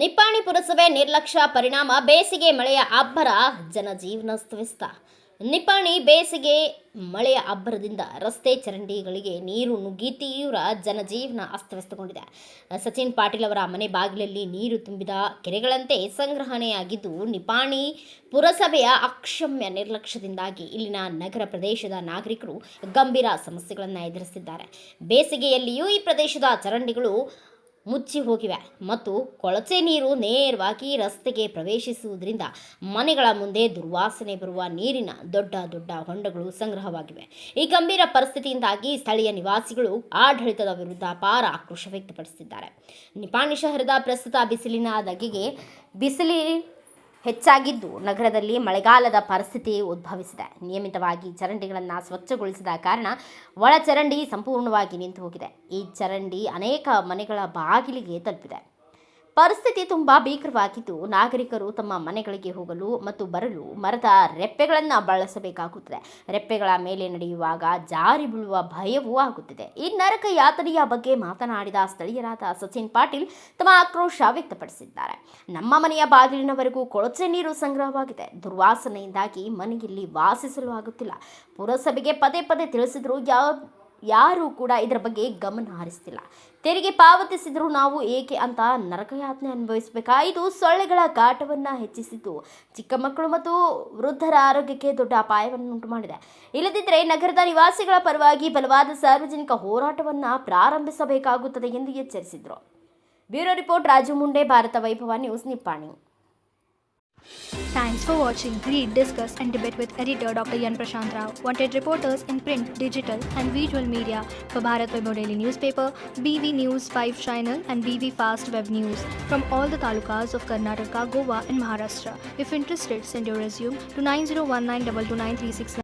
ನಿಪ್ಪಾಣಿ ಪುರಸಭೆ ನಿರ್ಲಕ್ಷ್ಯ ಪರಿಣಾಮ ಬೇಸಿಗೆ ಮಳೆಯ ಅಬ್ಬರ ಜನಜೀವನ ಅಸ್ತವ್ಯಸ್ತ. ನಿಪ್ಪಾಣಿ ಬೇಸಿಗೆ ಮಳೆಯ ಅಬ್ಬರದಿಂದ ರಸ್ತೆ ಚರಂಡಿಗಳಿಗೆ ನೀರು ನುಗ್ಗಿ ತೀವ್ರ ಜನಜೀವನ ಅಸ್ತವ್ಯಸ್ತಗೊಂಡಿದೆ. ಸಚಿನ್ ಪಾಟೀಲ್ ಅವರ ಮನೆ ಬಾಗಿಲಲ್ಲಿ ನೀರು ತುಂಬಿದ ಕೆರೆಗಳಂತೆ ಸಂಗ್ರಹಣೆಯಾಗಿದ್ದು, ನಿಪ್ಪಾಣಿ ಪುರಸಭೆಯ ಅಕ್ಷಮ್ಯ ನಿರ್ಲಕ್ಷ್ಯದಿಂದಾಗಿ ಇಲ್ಲಿನ ನಗರ ಪ್ರದೇಶದ ನಾಗರಿಕರು ಗಂಭೀರ ಸಮಸ್ಯೆಗಳನ್ನು ಎದುರಿಸಿದ್ದಾರೆ. ಬೇಸಿಗೆಯಲ್ಲಿಯೂ ಈ ಪ್ರದೇಶದ ಚರಂಡಿಗಳು ಮುಚ್ಚಿ ಹೋಗಿವೆ ಮತ್ತು ಕೊಳಚೆ ನೀರು ನೇರವಾಗಿ ರಸ್ತೆಗೆ ಪ್ರವೇಶಿಸುವುದರಿಂದ ಮನೆಗಳ ಮುಂದೆ ದುರ್ವಾಸನೆ ಬರುವ ನೀರಿನ ದೊಡ್ಡ ದೊಡ್ಡ ಹೊಂಡಗಳು ಸಂಗ್ರಹವಾಗಿವೆ. ಈ ಗಂಭೀರ ಪರಿಸ್ಥಿತಿಯಿಂದಾಗಿ ಸ್ಥಳೀಯ ನಿವಾಸಿಗಳು ಆಡಳಿತದ ವಿರುದ್ಧ ಅಪಾರ ಆಕ್ರೋಶ ವ್ಯಕ್ತಪಡಿಸಿದ್ದಾರೆ. ನಿಪ್ಪಾಣಿ ಶಹರದ ಪ್ರಸ್ತುತ ಬಿಸಿಲು ಹೆಚ್ಚಾಗಿದ್ದು, ನಗರದಲ್ಲಿ ಮಳೆಗಾಲದ ಪರಿಸ್ಥಿತಿ ಉದ್ಭವಿಸಿದೆ. ನಿಯಮಿತವಾಗಿ ಚರಂಡಿಗಳನ್ನು ಸ್ವಚ್ಛಗೊಳಿಸಿದ ಕಾರಣ ಒಳಚರಂಡಿ ಸಂಪೂರ್ಣವಾಗಿ ನಿಂತು ಹೋಗಿದೆ. ಈ ಚರಂಡಿ ಅನೇಕ ಮನೆಗಳ ಬಾಗಿಲಿಗೆ ತಲುಪಿದೆ. ಪರಿಸ್ಥಿತಿ ತುಂಬಾ ಭೀಕರವಾಗಿದ್ದು, ನಾಗರಿಕರು ತಮ್ಮ ಮನೆಗಳಿಗೆ ಹೋಗಲು ಮತ್ತು ಬರಲು ಮರದ ರೆಪ್ಪೆಗಳನ್ನು ಬಳಸಬೇಕಾಗುತ್ತದೆ. ರೆಪ್ಪೆಗಳ ಮೇಲೆ ನಡೆಯುವಾಗ ಜಾರಿ ಬೀಳುವ ಭಯವೂ ಆಗುತ್ತಿದೆ. ಈ ನರಕ ಯಾತನೆಯ ಬಗ್ಗೆ ಮಾತನಾಡಿದ ಸ್ಥಳೀಯರಾದ ಸಚಿನ್ ಪಾಟೀಲ್ ತಮ್ಮ ಆಕ್ರೋಶ ವ್ಯಕ್ತಪಡಿಸಿದ್ದಾರೆ. ನಮ್ಮ ಮನೆಯ ಬಾಗಿಲಿನವರೆಗೂ ಕೊಳಚೆ ನೀರು ಸಂಗ್ರಹವಾಗಿದೆ. ದುರ್ವಾಸನೆಯಿಂದಾಗಿ ಮನೆಯಲ್ಲಿ ವಾಸಿಸಲು ಆಗುತ್ತಿಲ್ಲ. ಪುರಸಭೆಗೆ ಪದೇ ಪದೇ ತಿಳಿಸಿದರೂ ಯಾರೂ ಕೂಡ ಇದರ ಬಗ್ಗೆ ಗಮನ ಹರಿಸ್ತಿಲ್ಲ. ತೆರಿಗೆ ಪಾವತಿಸಿದರೂ ನಾವು ಏಕೆ ಅಂತ ನರಕಯಾತನೆ ಅನುಭವಿಸಬೇಕಾಯಿತು. ಸೊಳ್ಳೆಗಳ ಕಾಟವನ್ನು ಹೆಚ್ಚಿಸಿದ್ದು ಚಿಕ್ಕ ಮಕ್ಕಳು ಮತ್ತು ವೃದ್ಧರ ಆರೋಗ್ಯಕ್ಕೆ ದೊಡ್ಡ ಅಪಾಯವನ್ನು ಉಂಟು ಮಾಡಿದೆ. ಇಲ್ಲದಿದ್ದರೆ ನಗರದ ನಿವಾಸಿಗಳ ಪರವಾಗಿ ಬಲವಾದ ಸಾರ್ವಜನಿಕ ಹೋರಾಟವನ್ನು ಪ್ರಾರಂಭಿಸಬೇಕಾಗುತ್ತದೆ ಎಂದು ಎಚ್ಚರಿಸಿದರು. ಬ್ಯೂರೋ ರಿಪೋರ್ಟ್ ರಾಜು ಮುಂಡೆ, ಭಾರತ ವೈಭವ news, Nippani. Thanks for watching. Read, discuss and debate with editor Dr. Yan Prashant Rao. Wanted reporters in print, digital and visual media for Bharat Vaibhav Daily Newspaper, BV News 5 Channel and BV Fast Web News from all the talukas of Karnataka, Goa and Maharashtra. If interested, send your resume to 9019229369.